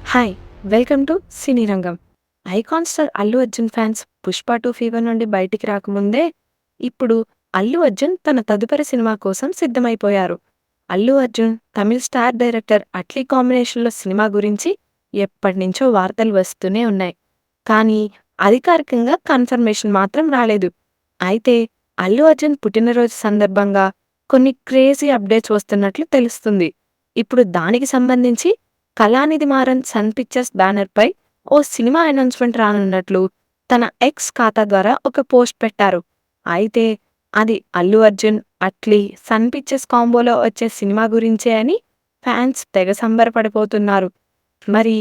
Hi! Welcome to సినీ రంగం. Icon star Allu Arjun fans 'Pushpa 2' fever నుండి బయటికి రాకముందే, ఇప్పుడు అల్లు అర్జున్ తన తదుపరి సినిమా కోసం సిద్ధమైపోయారు. అల్లు అర్జున్, తమిళ్ స్టార్ డైరెక్టర్ అట్లీ కాంబినేషన్‌లో సినిమా గురించి ఎప్పటినుంచో వార్తలు వస్తూనే ఉన్నాయి. కానీ అధికారికంగా కన్ఫర్మేషన్ మాత్రం రాలేదు. అయితే అల్లు అర్జున్ పుట్టినరోజు సందర్భంగా కొన్ని క్రేజీ అప్డేట్స్ వస్తున్నట్లు తెలుస్తుంది. ఇప్పుడు దానికి సంబంధించి కళానిధి మారన్ సన్ పిక్చర్స్ బ్యానర్‌పై ఓ సినిమా అనౌన్స్‌మెంట్ రానున్నట్లు తన ఎక్స్ ఖాతా ద్వారా ఒక పోస్ట్ పెట్టారు. అయితే అది అల్లు అర్జున్, అట్లీ, సన్ పిక్చర్స్ కాంబోలో వచ్చే సినిమా గురించే అని ఫ్యాన్స్ తెగ సంబరపడిపోతున్నారు. మరి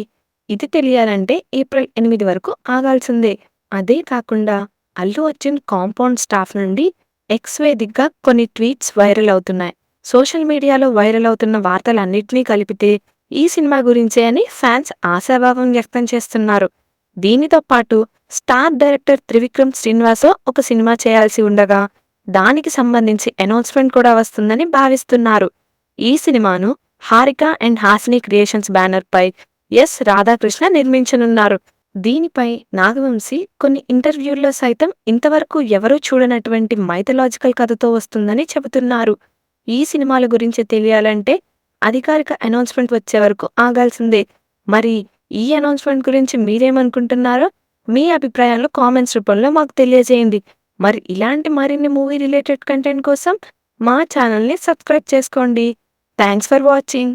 ఇది తెలియాలంటే ఏప్రిల్ 8 వరకు ఆగాల్సిందే. అదే కాకుండా అల్లు అర్జున్ కాంపౌండ్ స్టాఫ్ నుండి ఎక్స్ వేదికగా కొన్ని ట్వీట్స్ వైరల్ అవుతున్నాయి. సోషల్ మీడియాలో వైరల్ అవుతున్న వార్తలన్నిటినీ కలిపితే ఈ సినిమా గురించే అని ఫ్యాన్స్ ఆశాభావం వ్యక్తం చేస్తున్నారు. దీనితో పాటు స్టార్ డైరెక్టర్ త్రివిక్రమ్ శ్రీనివాసో ఒక సినిమా చేయాల్సి ఉండగా, దానికి సంబంధించి అనౌన్స్‌మెంట్ కూడా వస్తుందని భావిస్తున్నారు. ఈ సినిమాను హారిక అండ్ హాసిని క్రియేషన్స్ బ్యానర్‌పై ఎస్. రాధాకృష్ణ నిర్మించనున్నారు. దీనిపై నాగవంశి కొన్ని ఇంటర్వ్యూల్లో సైతం ఇంతవరకు ఎవరూ చూడనటువంటి మైథలాజికల్ కథతో వస్తుందని చెబుతున్నారు. ఈ సినిమాల గురించి తెలియాలంటే అధికారిక అనౌన్స్‌మెంట్ వచ్చే వరకు ఆగాల్సిందే. మరి ఈ అనౌన్స్‌మెంట్ గురించి మీరేమనుకుంటున్నారో మీ అభిప్రాయాలను కామెంట్స్ రూపంలో మాకు తెలియజేయండి. మరి ఇలాంటి మరిన్ని మూవీ రిలేటెడ్ కంటెంట్ కోసం మా ఛానల్‌ని సబ్స్క్రైబ్ చేసుకోండి. Thanks for watching.